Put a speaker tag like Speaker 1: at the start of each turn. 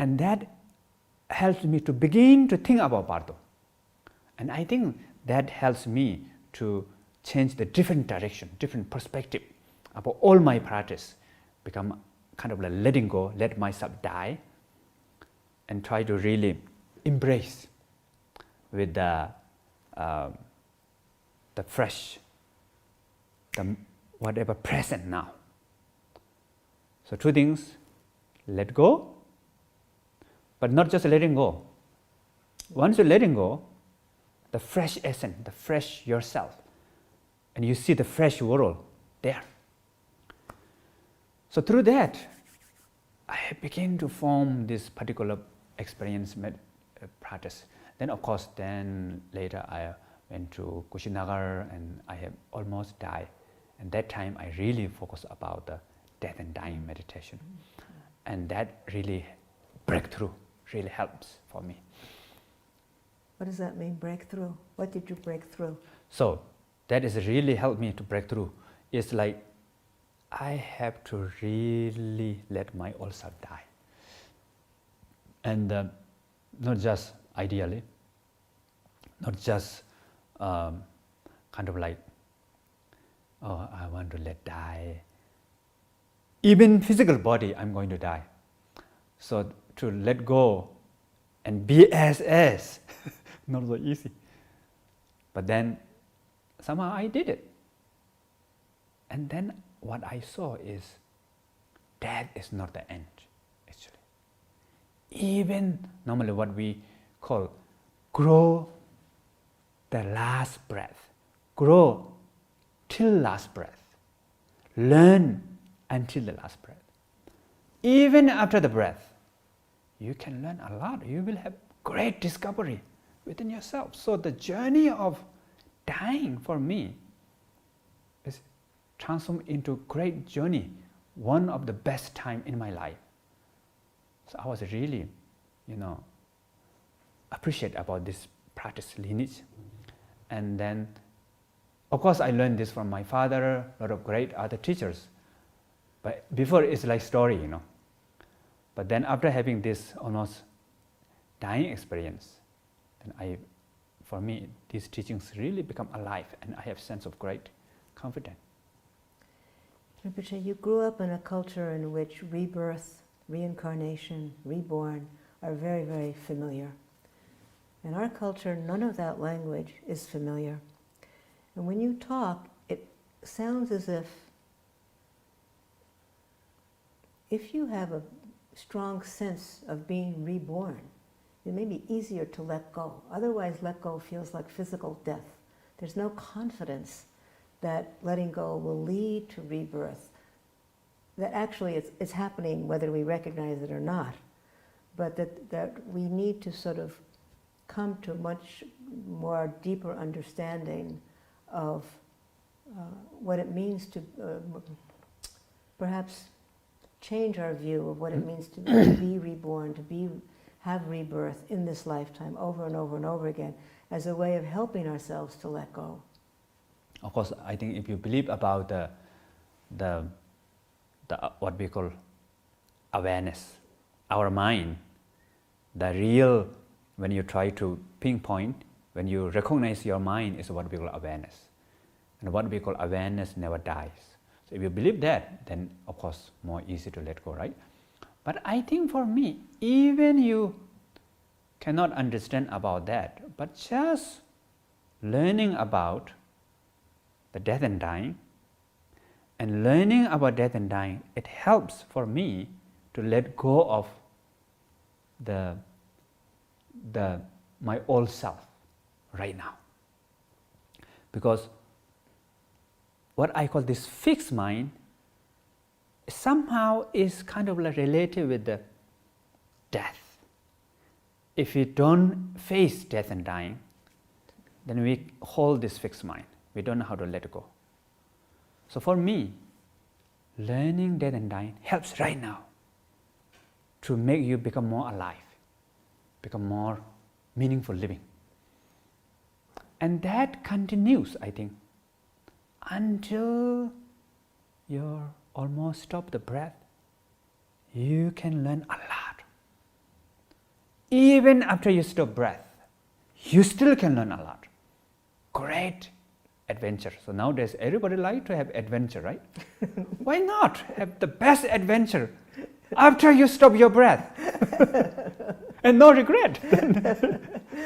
Speaker 1: And that helps me to begin to think about Bardo. And I think that helps me to change the different direction, different perspective about all my practice, become kind of like letting go, let myself die, and try to really embrace with the fresh, the whatever present now. So two things, let go, but not just letting go. Once you're letting go, the fresh essence, the fresh yourself, and you see the fresh world there. So through that, I began to form this particular experience practice. Then of course, then later I went to Kushinagar and I have almost died. And that time I really focused about the death and dying meditation. And that really breakthrough really helps for me.
Speaker 2: What does that mean, breakthrough? What did you break through?
Speaker 1: So that has really helped me to break through. It's like I have to really let my old self die. And not just ideally, not just kind of like, oh, I want to let die. Even physical body, I'm going to die. So to let go and be as, not so easy. But then somehow I did it. And then what I saw is death is not the end, actually. Even normally what we call grow the last breath, grow till last breath, learn until the last breath. Even after the breath, you can learn a lot. You will have great discovery within yourself. So the journey of dying for me is transformed into great journey, one of the best time in my life. So I was really, appreciate about this practice lineage. And then, of course, I learned this from my father, a lot of great other teachers. But before it's like story, But then after having this almost dying experience, then for me, these teachings really become alive and I have a sense of great confidence.
Speaker 2: Rinpoche, you grew up in a culture in which rebirth, reincarnation, reborn are very, very familiar. In our culture, none of that language is familiar. And when you talk, it sounds as if you have a strong sense of being reborn, it may be easier to let go. Otherwise, let go feels like physical death. There's no confidence that letting go will lead to rebirth. That actually it's happening whether we recognize it or not. But that we need to sort of come to much more deeper understanding of what it means to perhaps change our view of what it means to be reborn, to have rebirth in this lifetime over and over and over again as a way of helping ourselves to let go.
Speaker 1: Of course, I think if you believe about the what we call awareness, our mind, the real, when you try to pinpoint, when you recognize your mind is what we call awareness. And what we call awareness never dies. So if you believe that, then of course more easy to let go, right? But I think for me, even you cannot understand about that, but just learning about the death and dying, and learning about death and dying, it helps for me to let go of my old self right now. Because what I call this fixed mind somehow is kind of like related with the death. If we don't face death and dying, then we hold this fixed mind. We don't know how to let go. So for me, learning death and dying helps right now to make you become more alive, become more meaningful living. And that continues, I think, until you almost stop the breath. You can learn a lot. even after you stop breath, you still can learn a lot. Great adventure. So nowadays, everybody like to have adventure, right? Why not have the best adventure after you stop your breath? And no regret.